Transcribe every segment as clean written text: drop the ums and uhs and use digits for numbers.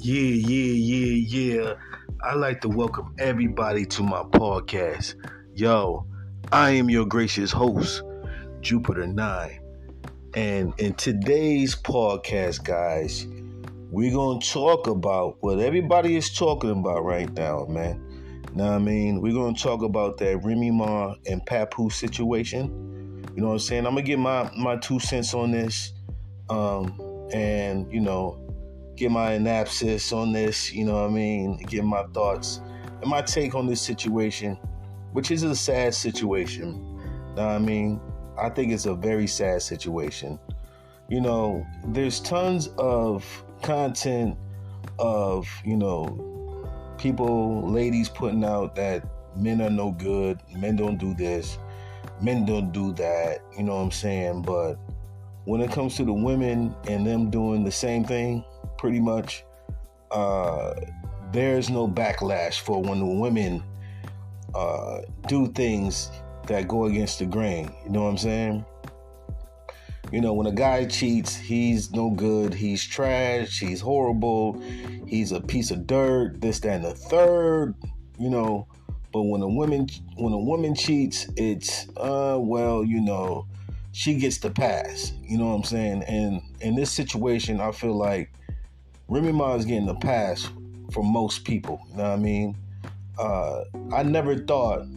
Yeah. I'd like to welcome everybody to my podcast. Yo, I am your gracious host, Jupiter 9. And in today's podcast, guys, we're going to talk about what everybody is talking about right now, man. Now, I mean, we're going to talk about that Remy Ma and Papoose situation. You know what I'm saying? I'm going to get my 2 cents on this. And, get my analysis on this, get my thoughts and my take on this situation, which is a sad situation. I think it's a very sad situation. There's tons of content of, people, ladies putting out that men are no good, men don't do this, men don't do that, you know what I'm saying? But when it comes to the women and them doing the same thing, pretty much, there's no backlash for when the women do things that go against the grain. You know what I'm saying? When a guy cheats, he's no good, he's trash, he's horrible, he's a piece of dirt, this, that, and the third, But when a woman cheats, it's she gets the pass. You know what I'm saying? And in this situation, I feel like Remy Ma is getting the pass for most people. You know what I mean? I never thought,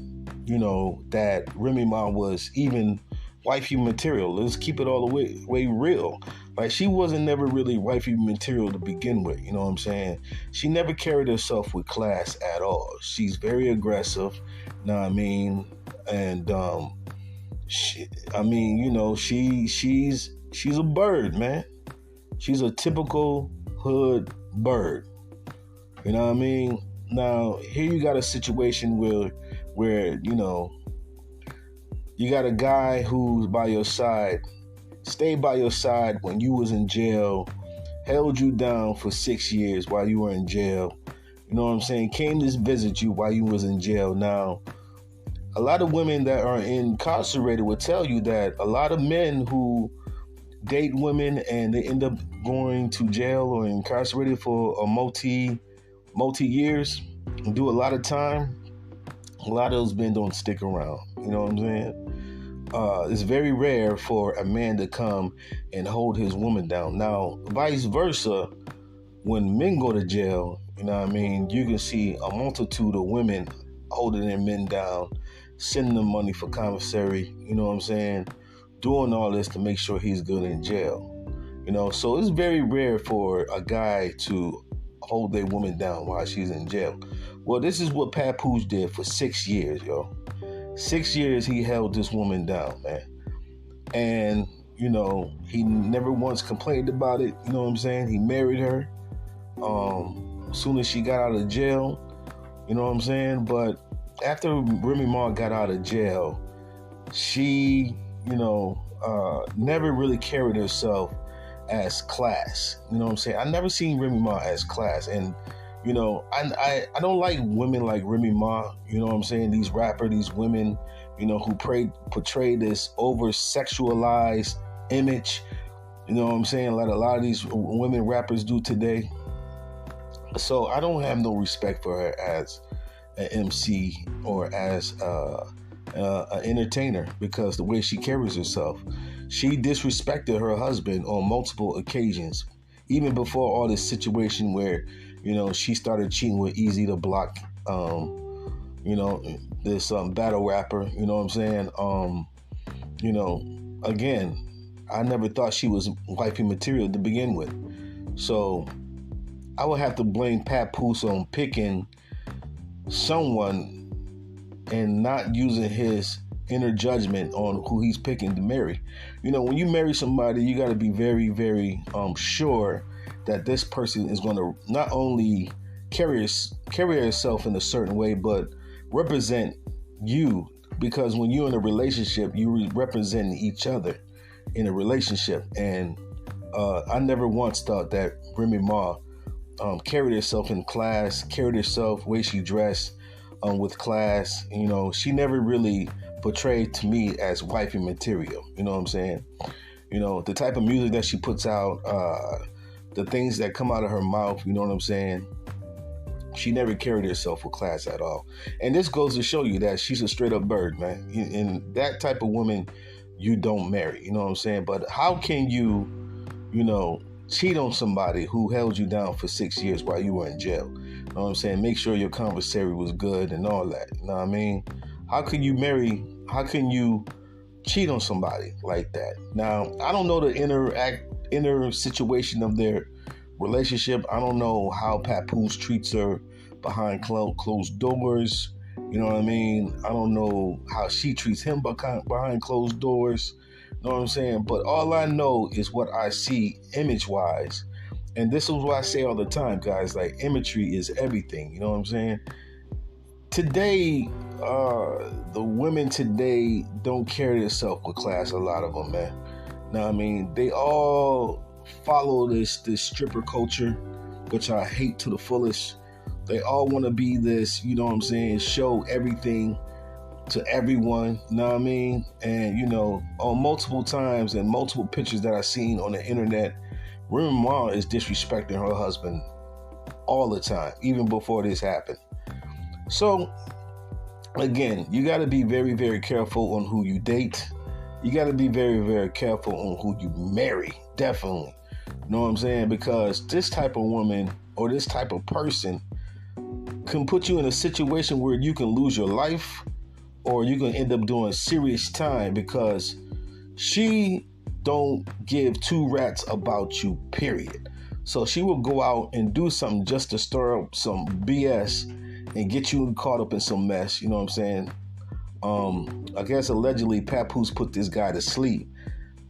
that Remy Ma was even wifey material. Let's keep it all the way real. Like, she wasn't never really wifey material to begin with. You know what I'm saying? She never carried herself with class at all. She's very aggressive. You know what I mean? And she's a bird, man. She's a typical hood bird. You know what I mean? Now, here you got a situation where you got a guy who's by your side, stayed by your side when you was in jail, held you down for 6 years while you were in jail. You know what I'm saying? Came to visit you while you was in jail. Now, a lot of women that are incarcerated will tell you that a lot of men who date women and they end up going to jail or incarcerated for a multi years and do a lot of time, a lot of those men don't stick around. You know what I'm saying? It's very rare for a man to come and hold his woman down. Now, vice versa, when men go to jail, you know what I mean, you can see a multitude of women holding their men down, sending them money for commissary, you know what I'm saying, doing all this to make sure he's good in jail. So it's very rare for a guy to hold their woman down while she's in jail. Well, this is what Papoose did for 6 years, yo. 6 years he held this woman down, man. And, he never once complained about it, you know what I'm saying? He married her as soon as she got out of jail, you know what I'm saying? But after Remy Ma got out of jail, she, never really carried herself as class. You know what I'm saying? I never seen Remy Ma as class. And, I don't like women like Remy Ma, you know what I'm saying? These women, who portray this over-sexualized image, you know what I'm saying? Like a lot of these women rappers do today. So I don't have no respect for her as an MC or as an entertainer, because the way she carries herself, she disrespected her husband on multiple occasions, even before all this situation where, she started cheating with Eazy the Block, this battle rapper, you know what I'm saying? Again, I never thought she was wifey material to begin with. So I would have to blame Papoose on picking someone and not using his inner judgment on who he's picking to marry. When you marry somebody, you got to be very, very sure that this person is going to not only carry herself in a certain way, but represent you. Because when you're in a relationship, you represent each other in a relationship. And I never once thought that Remy Ma carried herself in class, carried herself the way she dressed with class. She never really portrayed to me as wifey material. You know what I'm saying? The type of music that she puts out, the things that come out of her mouth, you know what I'm saying? She never carried herself with class at all. And this goes to show you that she's a straight up bird, man. And that type of woman you don't marry, you know what I'm saying? But how can you, cheat on somebody who held you down for 6 years while you were in jail? You know what I'm saying? Make sure your conversation was good and all that. You know what I mean? How can you cheat on somebody like that? Now, I don't know the inner situation of their relationship. I don't know how Papoose treats her behind closed doors. You know what I mean? I don't know how she treats him behind closed doors. You know what I'm saying? But all I know is what I see image-wise. And this is what I say all the time, guys. Like, imagery is everything. You know what I'm saying? Today, the women today don't carry themselves with class, a lot of them, man. Now, I mean, they all follow this stripper culture, which I hate to the fullest. They all want to be this, you know what I'm saying, show everything to everyone, you know what I mean? And, on multiple times and multiple pictures that I've seen on the internet, Remy Ma is disrespecting her husband all the time, even before this happened. So, again, you got to be very, very careful on who you date. You got to be very, very careful on who you marry, definitely. You know what I'm saying? Because this type of woman or this type of person can put you in a situation where you can lose your life, or you can end up doing serious time, because she don't give two rats about you, period. So she will go out and do something just to stir up some BS and get you caught up in some mess. You know what I'm saying? I guess allegedly Papoose put this guy to sleep,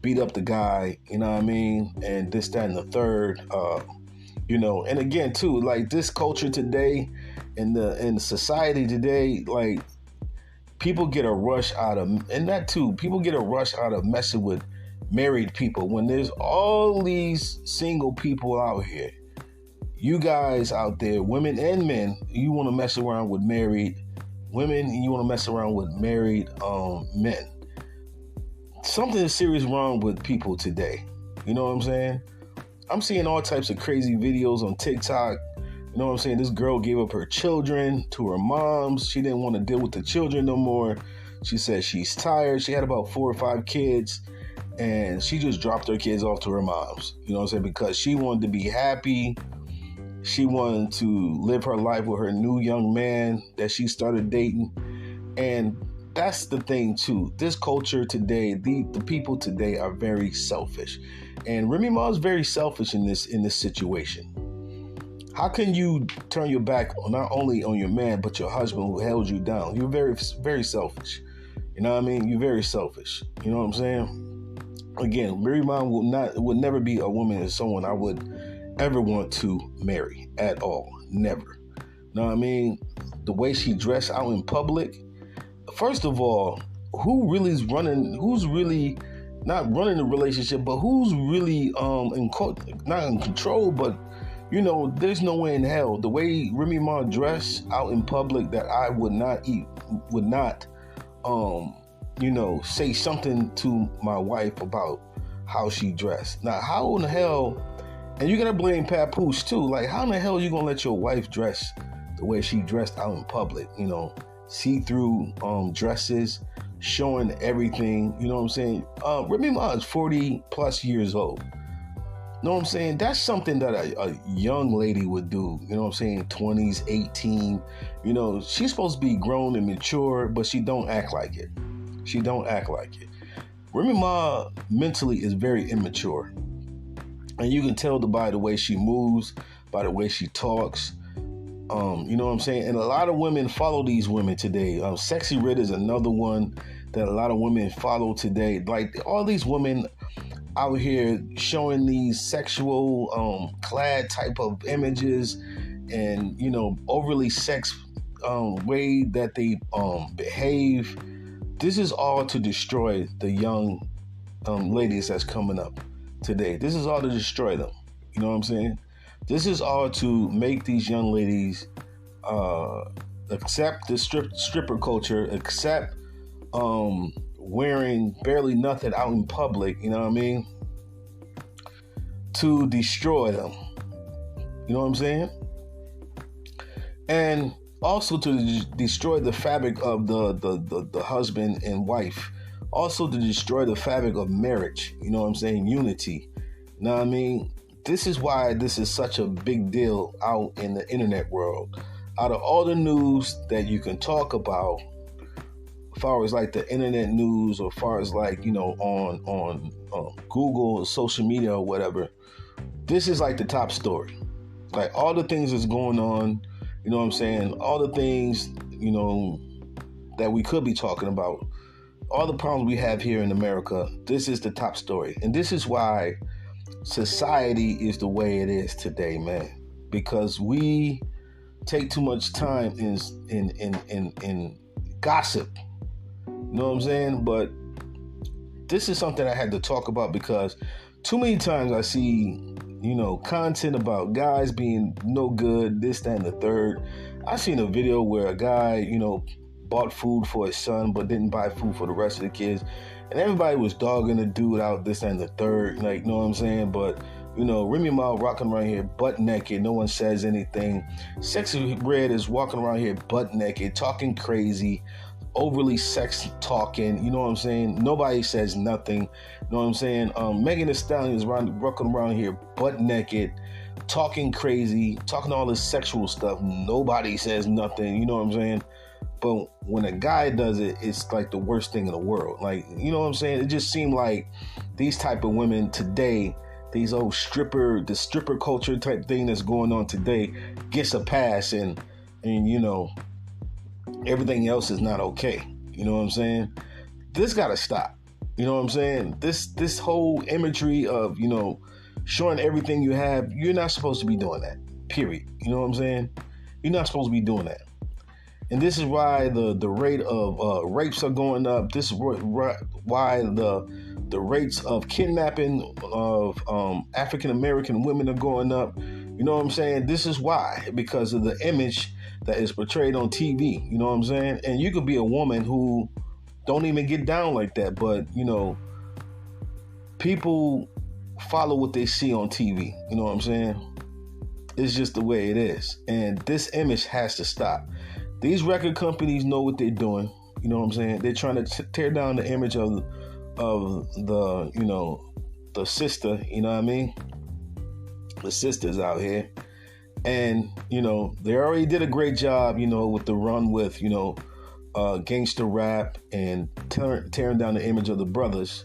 beat up the guy, you know what I mean? And this, that, and the third, and again too, like this culture today in the society today, like people get a rush out of, and that too, people get a rush out of messing with married people when there's all these single people out here. You guys out there, women and men, you want to mess around with married women and you want to mess around with married men. Something is serious wrong with people today. You know what I'm saying? I'm seeing all types of crazy videos on TikTok. You know what I'm saying? This girl gave up her children to her moms. She didn't want to deal with the children no more. She said she's tired. She had about 4 or 5 kids, and she just dropped her kids off to her moms. You know what I'm saying? Because she wanted to be happy. She wanted to live her life with her new young man that she started dating. And that's the thing too. This culture today, the people today are very selfish. And Remy Ma is very selfish in this situation. How can you turn your back not only on your man, but your husband who held you down? You're very, very selfish. You know what I mean? You're very selfish. You know what I'm saying? Again, Remy Ma would never be a woman or someone I would ever want to marry at all. Never. You know what I mean? The way she dressed out in public. First of all, who's really not running the relationship, but who's really not in control, but there's no way in hell. The way Remy Ma dressed out in public, that I would not say something to my wife about how she dressed. Now, how in the hell, and you gotta blame Papoose too, like how in the hell are you gonna let your wife dress the way she dressed out in public? See-through dresses, showing everything, you know what I'm saying? Remy Ma is 40 plus years old. You know what I'm saying? That's something that a young lady would do, you know what I'm saying? 20s, 18, she's supposed to be grown and mature, but she don't act like it. Remy Ma mentally is very immature. And you can tell by the way she moves, by the way she talks. You know what I'm saying? And a lot of women follow these women today. Sexy Red is another one that a lot of women follow today. Like all these women out here showing these sexual clad type of images and, overly sex way that they behave. This is all to destroy the young ladies that's coming up today. This is all to destroy them. You know what I'm saying? This is all to make these young ladies accept the stripper culture, accept wearing barely nothing out in public, you know what I mean? to destroy them. You know what I'm saying? And also to destroy the fabric of the husband and wife. Also to destroy the fabric of marriage. You know what I'm saying? Unity. You know what I mean? This is why this is such a big deal out in the internet world. Out of all the news that you can talk about, as far as like the internet news, or as far as like, you know, on Google or social media or whatever, this is like the top story. Like all the things that's going on, you know what I'm saying? All the things, you know, that we could be talking about, all the problems we have here in America, this is the top story. And this is why society is the way it is today, man. Because we take too much time in gossip. You know what I'm saying? But this is something I had to talk about because too many times I see, you know, content about guys being no good, this, that, and the third. I seen a video where a guy, you know, bought food for his son but didn't buy food for the rest of the kids. And everybody was dogging the dude out, this, that, and the third. Like, you know what I'm saying? But, you know, Remy Ma rocking around here butt naked. No one says anything. Sexy Red is walking around here butt naked, talking crazy, overly sex talking, you know what I'm saying? Nobody says nothing, you know what I'm saying? Megan Thee Stallion is walking around here butt naked, talking crazy, talking all this sexual stuff. Nobody says nothing, you know what I'm saying? But when a guy does it, it's like the worst thing in the world. Like, you know what I'm saying? It just seemed like these type of women today, these old the stripper culture type thing that's going on today gets a pass, and you know, everything else is not okay. You know what I'm saying? This gotta stop. You know what I'm saying? This whole imagery of, you know, showing everything you have, you're not supposed to be doing that. Period. You know what I'm saying? You're not supposed to be doing that. And this is why the rate of rapes are going up. This is why the rates of kidnapping of African American women are going up. You know what I'm saying? This is why, because of the image that is portrayed on TV. You know what I'm saying? And you could be a woman who don't even get down like that, but, you know, people follow what they see on TV. You know what I'm saying? It's just the way it is. And this image has to stop. These record companies know what they're doing. You know what I'm saying? They're trying to tear down the image of the, you know, the sister, you know what I mean? The sisters out here. And, you know, they already did a great job, you know, with the run with, you know, gangster rap and tearing down the image of the brothers.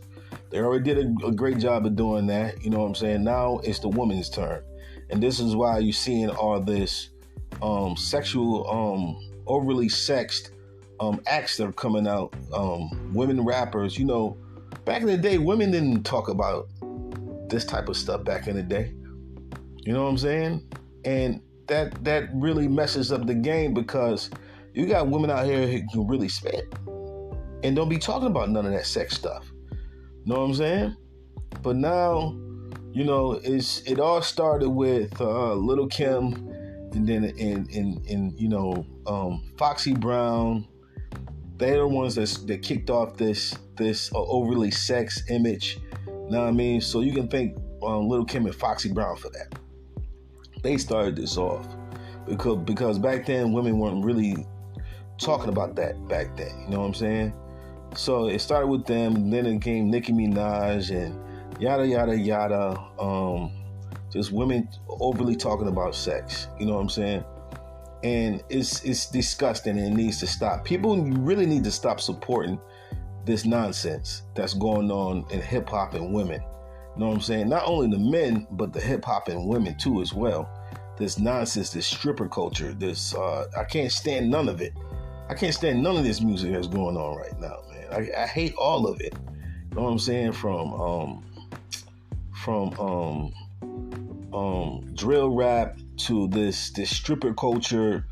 They already did a great job of doing that. You know what I'm saying? Now it's the woman's turn. And this is why you're seeing all this sexual, overly sexed acts that are coming out. Women rappers, you know, back in the day, women didn't talk about this type of stuff back in the day. You know what I'm saying? And that really messes up the game, because you got women out here who can really spit and don't be talking about none of that sex stuff. You know what I'm saying? But now, you know, it all started with Little Kim, and then in you know, Foxy Brown. They're the ones that kicked off this overly sex image. You know what I mean? So you can thank Little Kim and Foxy Brown for that. They started this off because back then women weren't really talking about that back then. You know what I'm saying? So it started with them, and then it came Nicki Minaj and yada yada yada. Just women overly talking about sex. You know what I'm saying? And it's disgusting, and it needs to stop. People really need to stop supporting this nonsense that's going on in hip hop and women. You know what I'm saying? Not only the men, but the hip hop and women too as well. This nonsense, this stripper culture, this I can't stand none of it. I can't stand none of this music that's going on right now, man. I hate all of it. You know what I'm saying? From drill rap to this stripper culture.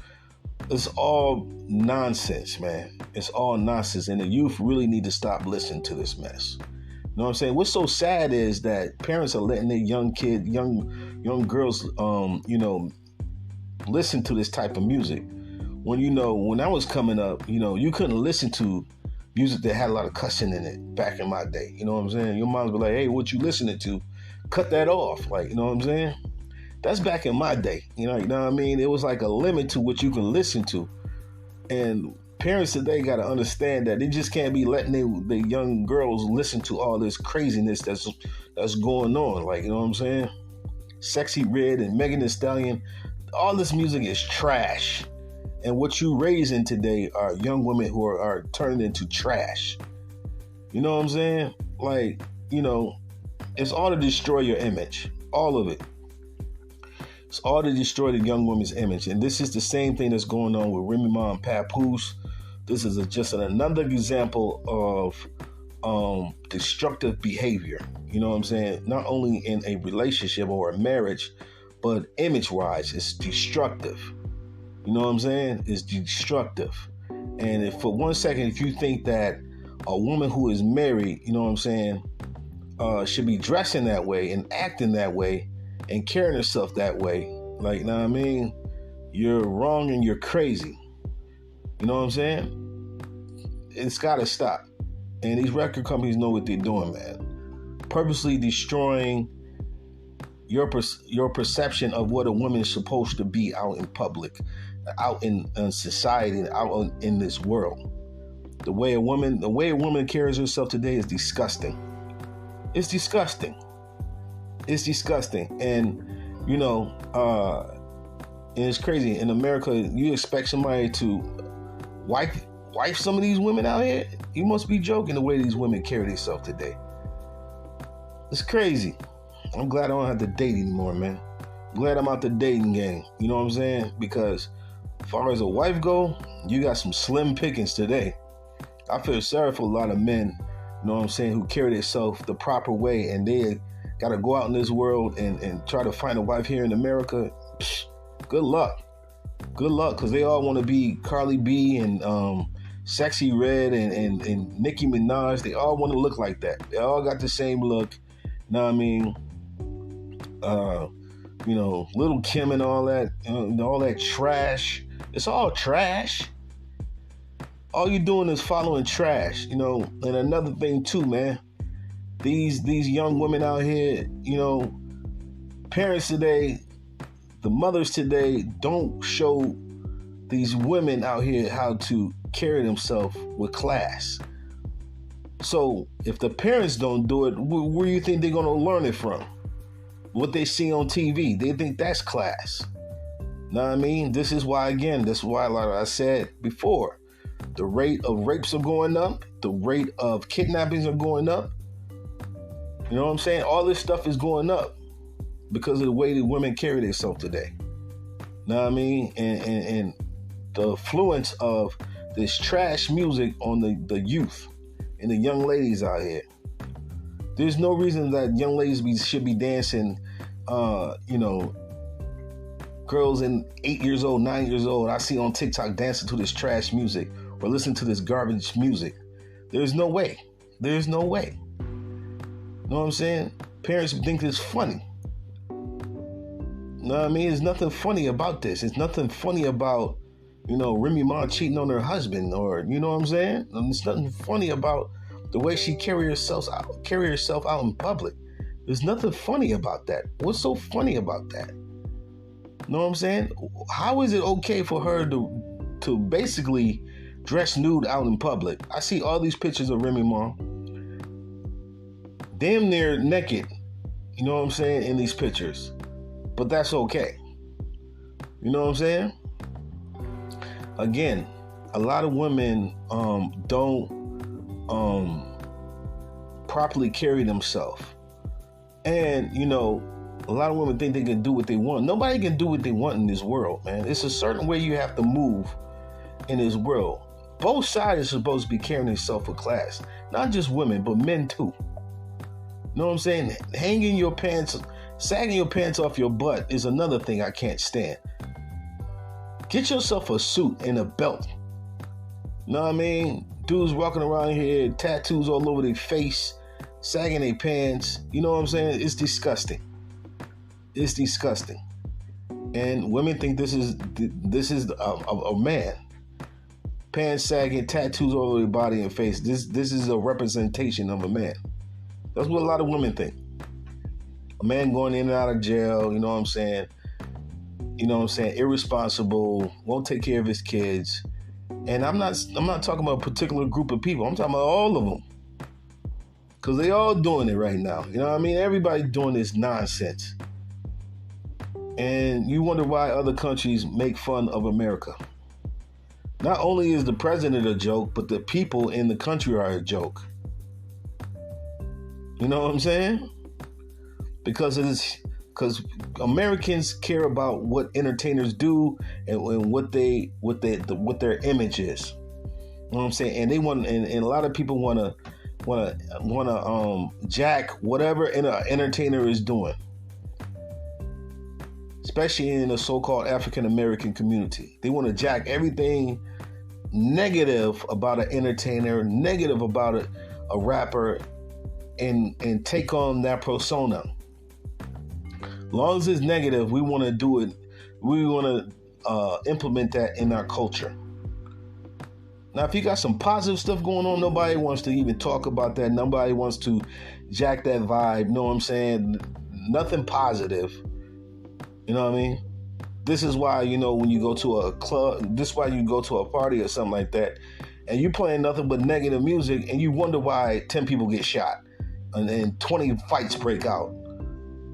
It's all nonsense, man. It's all nonsense, and the youth really need to stop listening to this mess. You know what I'm saying? What's so sad is that parents are letting their young girls, you know, listen to this type of music. When, you know, when I was coming up, you know, you couldn't listen to music that had a lot of cussing in it back in my day. You know what I'm saying? Your moms be like, hey, what you listening to? cut that off. Like, you know what I'm saying? That's back in my day. You know what I mean? It was like a limit to what you can listen to. And parents today got to understand that they just can't be letting the young girls listen to all this craziness that's going on. Like, you know what I'm saying? Sexy Red and Megan Thee Stallion, all this music is trash. And what you raising today are young women who are turned into trash. You know what I'm saying? Like, you know, it's all to destroy your image. All of it. It's all to destroy the young woman's image. And this is the same thing that's going on with Remy Ma and Papoose. This is just another example of destructive behavior. You know what I'm saying? Not only in a relationship or a marriage, but image-wise, it's destructive. You know what I'm saying? It's destructive. And if for 1 second, if you think that a woman who is married, you know what I'm saying, should be dressing that way and acting that way and carrying herself that way, like, you know what I mean? You're wrong and you're crazy. You know what I'm saying? It's got to stop. And these record companies know what they're doing, man. Purposely destroying your perception of what a woman is supposed to be out in public, out in society, out in this world. The way a woman carries herself today is disgusting. It's disgusting. It's disgusting. And, you know, and it's crazy. In America, you expect somebody to wife some of these women out here? You must be joking the way these women carry themselves today. It's crazy. I'm glad I don't have to date anymore, man. I'm glad I'm out the dating game. You know what I'm saying? Because as far as a wife go, you got some slim pickings today. I feel sorry for a lot of men, you know what I'm saying, who carry themselves the proper way, and they got to go out in this world and try to find a wife here in America. Psh, good luck. Good luck, because they all want to be Carly B and Sexy Red and Nicki Minaj. They all want to look like that. They all got the same look. You know what I mean? You know, Little Kim and all that, all that trash. It's all trash. All you're doing is following trash, you know. And another thing too, man, these young women out here, you know, parents today, the mothers today don't show these women out here how to carry themselves with class. So if the parents don't do it, where do you think they're going to learn it from? What they see on TV, they think that's class. Know what I mean? This is why, like I said before, the rate of rapes are going up. The rate of kidnappings are going up. You know what I'm saying? All this stuff is going up because of the way that women carry themselves today. Know what I mean? And the influence of this trash music on the youth and the young ladies out here. There's no reason that young ladies should be dancing, you know, girls in 8 years old, 9 years old, I see on TikTok dancing to this trash music or listening to this garbage music. There's no way. There's no way. You know what I'm saying? Parents think it's funny. You know what I mean? There's nothing funny about this. There's nothing funny about, you know, Remy Ma cheating on her husband, or, you know what I'm saying? And there's nothing funny about the way she carry herself out in public. There's nothing funny about that. What's so funny about that? You know what I'm saying? How is it okay for her to basically dress nude out in public? I see all these pictures of Remy Ma damn near naked, you know what I'm saying, in these pictures. But that's okay. You know what I'm saying? Again, a lot of women don't properly carry themselves. And, you know, a lot of women think they can do what they want. Nobody can do what they want in this world, man. It's a certain way you have to move in this world. Both sides are supposed to be carrying themselves with class. Not just women, but men too. You know what I'm saying? Hanging your pants, sagging your pants off your butt is another thing I can't stand. Get yourself a suit and a belt. You know what I mean? Dudes walking around here, tattoos all over their face, sagging their pants. You know what I'm saying? It's disgusting. It's disgusting. And women think this is a man. Pants sagging, tattoos all over their body and face. This is a representation of a man. That's what a lot of women think. A man going in and out of jail, you know what I'm saying? You know what I'm saying? Irresponsible, won't take care of his kids. And I'm not talking about a particular group of people. I'm talking about all of them. Because they all doing it right now. You know what I mean? Everybody doing this nonsense. And you wonder why other countries make fun of America. Not only is the president a joke, but the people in the country are a joke. You know what I'm saying? Because Americans care about what entertainers do and what their image is. You know what I'm saying? And they want, and a lot of people want to jack whatever an entertainer is doing, especially in the so-called African American community. They want to jack everything negative about an entertainer, negative about a rapper, and take on that persona. As long as it's negative, we want to do it. We want to implement that in our culture. Now, if you got some positive stuff going on, nobody wants to even talk about that. Nobody wants to jack that vibe. You know what I'm saying? Nothing positive. You know what I mean? This is why, when you go to a club, this is why you go to a party or something like that, and you playing nothing but negative music, and you wonder why 10 people get shot and then 20 fights break out.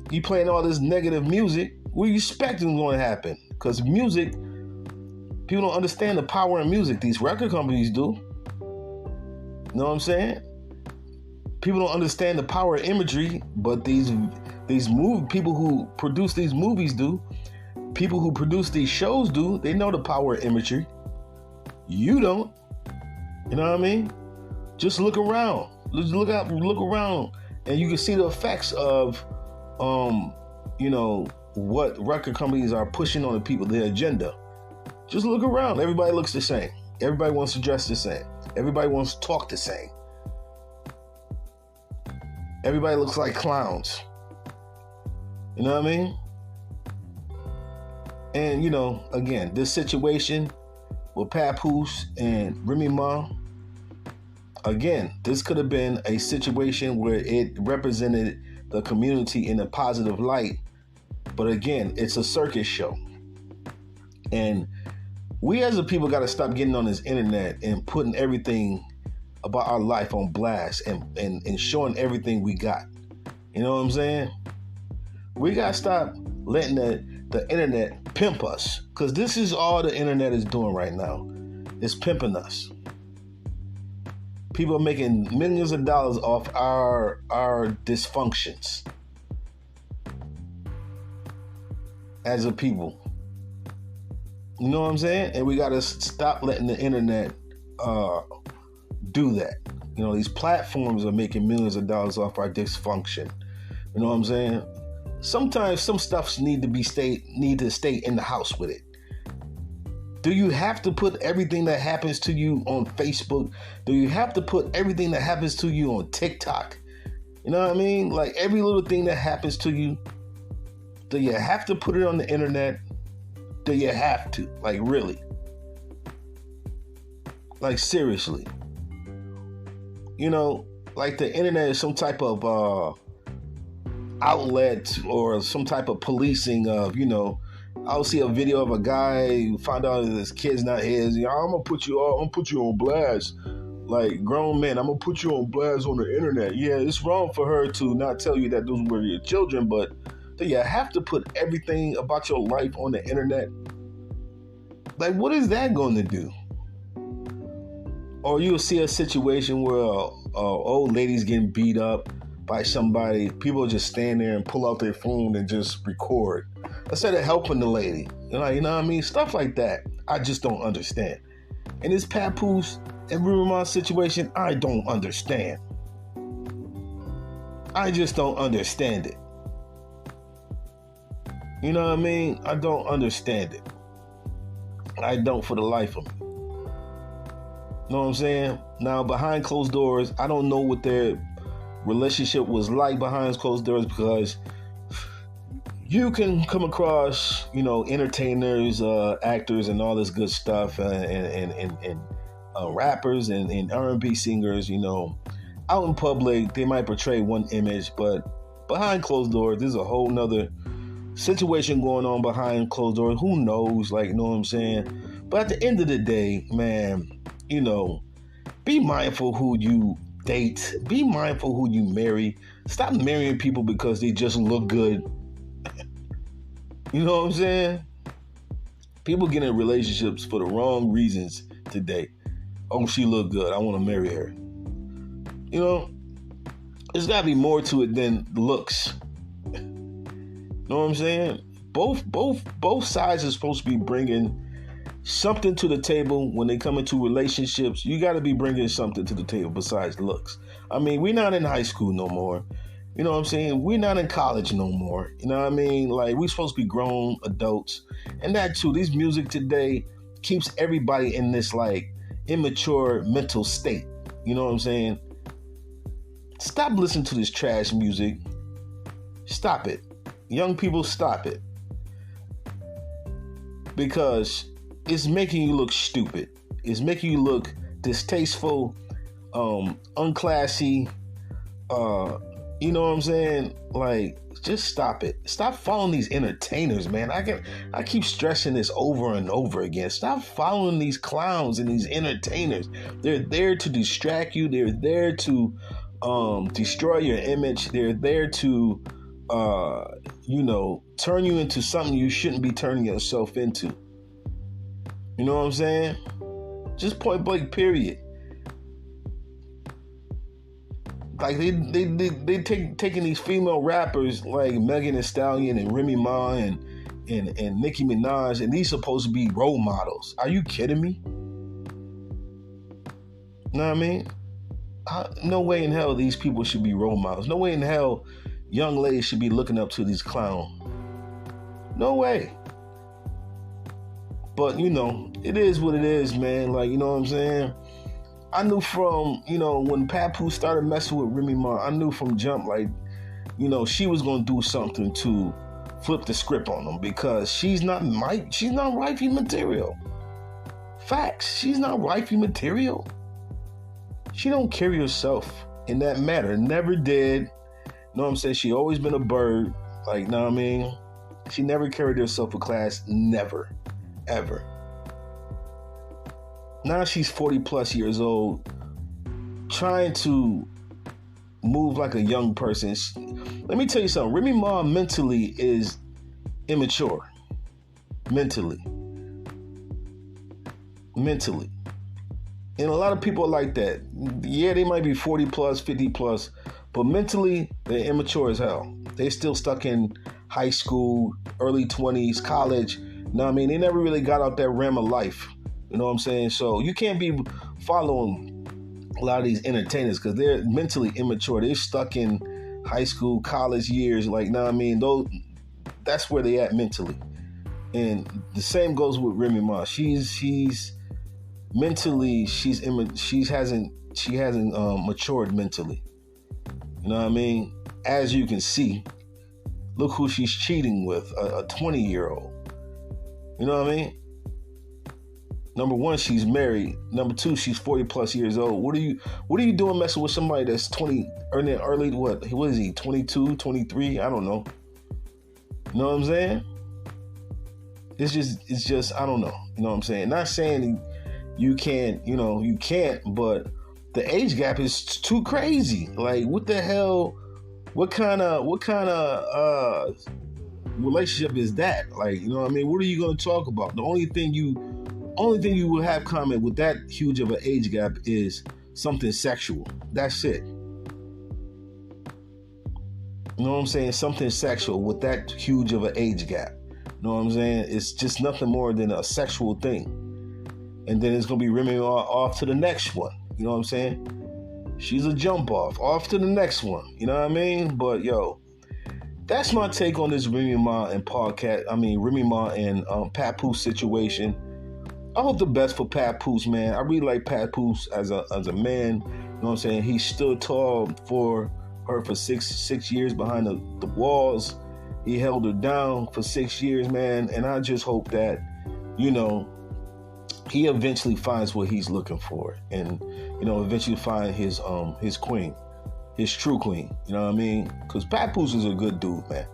You playing all this negative music, what are you expecting going to happen? Because music, people don't understand the power in music. These record companies do. You know what I'm saying? People don't understand the power of imagery, but these people who produce these movies do. People who produce these shows do. They know the power of imagery. You don't. You know what I mean? Just look around. Just look around, and you can see the effects of, what record companies are pushing on the people, their agenda. Just look around. Everybody looks the same. Everybody wants to dress the same. Everybody wants to talk the same. Everybody looks like clowns. You know what I mean? And, again, this situation with Papoose and Remy Ma, again, this could have been a situation where it represented the community in a positive light. But again, it's a circus show. And we as a people got to stop getting on this internet and putting everything about our life on blast and showing everything we got. You know what I'm saying? We got to stop letting the internet pimp us, because this is all the internet is doing right now. It's pimping us. People are making millions of dollars off our dysfunctions as a people. You know what I'm saying? And we got to stop letting the internet do that. These platforms are making millions of dollars off our dysfunction. You know what I'm saying? Sometimes some stuff need to stay in the house with it. Do you have to put everything that happens to you on Facebook? Do you have to put everything that happens to you on TikTok? You know what I mean? Like every little thing that happens to you, do you have to put it on the internet? Do you have to? Like really? Like seriously? Like the internet is some type of outlet or some type of policing of, I'll see a video of a guy who found out that his kid's not his. I'm gonna put you on blast. Like grown men, I'm gonna put you on blast on the internet. Yeah, it's wrong for her to not tell you that those were your children, but do you have to put everything about your life on the internet? Like, what is that going to do? Or you'll see a situation where old lady's getting beat up by somebody. People just stand there and pull out their phone and just record instead of helping the lady. You know what I mean? Stuff like that. I just don't understand. And this Papoose and Remy situation, I don't understand. I just don't understand it. You know what I mean? I don't understand it. I don't for the life of me. You know what I'm saying? Now, behind closed doors, I don't know what their relationship was like behind closed doors, because you can come across, entertainers, actors, and all this good stuff, and rappers and R&B singers, out in public, they might portray one image, but behind closed doors, there's a whole nother situation going on behind closed doors. Who knows? Like, you know what I'm saying? But at the end of the day, man, you know, be mindful who you date. Be mindful who you marry. Stop marrying people because they just look good. You know what I'm saying? People get in relationships for the wrong reasons today. Oh, she look good. I want to marry her. You know, there's got to be more to it than looks. You know what I'm saying? Both sides are supposed to be bringing something to the table when they come into relationships. You got to be bringing something to the table besides looks. I mean, we're not in high school no more. You know what I'm saying? We're not in college no more. You know what I mean? Like, we're supposed to be grown adults. And that too, this music today keeps everybody in this like immature mental state. You know what I'm saying? Stop listening to this trash music. Stop it. Young people, stop it. Because it's making you look stupid. It's making you look distasteful, unclassy. You know what I'm saying? Like, just stop it. Stop following these entertainers, man. I keep stressing this over and over again. Stop following these clowns and these entertainers. They're there to distract you. They're there to destroy your image. They're there to turn you into something you shouldn't be turning yourself into. You know what I'm saying? Just point blank, period. Like they taking these female rappers like Megan Thee Stallion and Remy Ma and Nicki Minaj, and these supposed to be role models. Are you kidding me? You know what I mean? No way in hell these people should be role models. No way in hell young ladies should be looking up to these clowns. No way. But, you know, it is what it is, man. Like, you know what I'm saying? I knew from, when Papoose started messing with Remy Ma, I knew from jump, like, she was going to do something to flip the script on them because she's not wifey material. Facts. She's not wifey material. She don't carry herself in that matter. Never did. You know what I'm saying? She always been a bird. Like, know what I mean? She never carried herself with class. Never. Ever. Now she's 40 plus years old, trying to move like a young person. Let me tell you something. Remy Ma mentally is immature. Mentally. And a lot of people are like that. Yeah, they might be 40 plus, 50 plus, but mentally, they're immature as hell. They're still stuck in high school, early 20s, college. You know what I mean? They never really got out that realm of life. You know what I'm saying? So you can't be following a lot of these entertainers because they're mentally immature. They're stuck in high school, college years. Like, you know what I mean? That's where they at mentally. And the same goes with Remy Ma. She's mentally, she hasn't matured mentally. You know what I mean? As you can see, look who she's cheating with, a 20-year-old. You know what I mean? Number one, she's married. Number two, she's 40 plus years old. What are you doing messing with somebody that's 20, early, what is he, 22, 23? I don't know. You know what I'm saying? It's just, I don't know. You know what I'm saying? Not saying you can't, but the age gap is too crazy. Like, what the hell? What kind of relationship is that? Like, you know what I mean? What are you going to talk about? The only thing you will have comment with that huge of an age gap is something sexual. That's it. You know what I'm saying? Something sexual with that huge of an age gap. You know what I'm saying? It's just nothing more than a sexual thing. And then it's going to be Remy off to the next one. You know what I'm saying? She's a jump off to the next one. You know what I mean? But yo, that's my take on this Remy Ma and Papoose situation. I hope the best for Papoose, man. I really like Papoose as a man. You know what I'm saying? He stood tall for her for six years behind the walls. He held her down for 6 years, man. And I just hope that, he eventually finds what he's looking for, and eventually find his queen. his true queen. You know what I mean? Because Papoose is a good dude, man.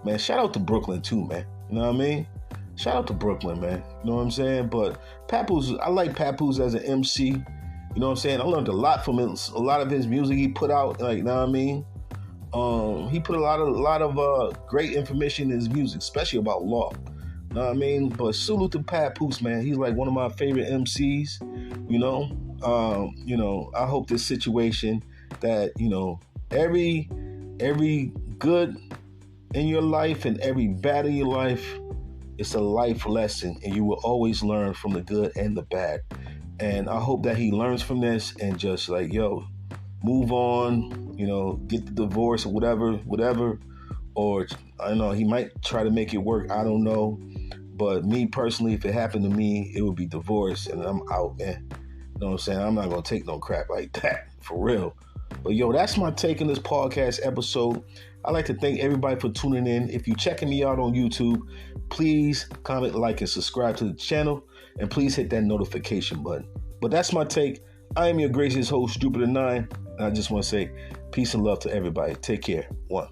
Man, shout out to Brooklyn too, man. You know what I mean? Shout out to Brooklyn, man. You know what I'm saying? But Papoose, I like Papoose as an MC. You know what I'm saying? I learned a lot from him. A lot of his music he put out, like, you know what I mean? He put a lot of great information in his music, especially about law. You know what I mean? But salute to Papoose, man. He's like one of my favorite MCs. You know, I hope this situation that, you know, every good in your life and every bad in your life, it's a life lesson, and you will always learn from the good and the bad. And I hope that he learns from this and just like, yo, move on, you know, get the divorce or whatever. Or I don't know, he might try to make it work. I don't know. But me personally, if it happened to me, it would be divorce and I'm out, man. You know what I'm saying? I'm not going to take no crap like that, for real. But yo, that's my take on this podcast episode. I'd like to thank everybody for tuning in. If you're checking me out on YouTube, please comment, like, and subscribe to the channel. And please hit that notification button. But that's my take. I am your gracious host, Jupiter9. And I just want to say peace and love to everybody. Take care. One.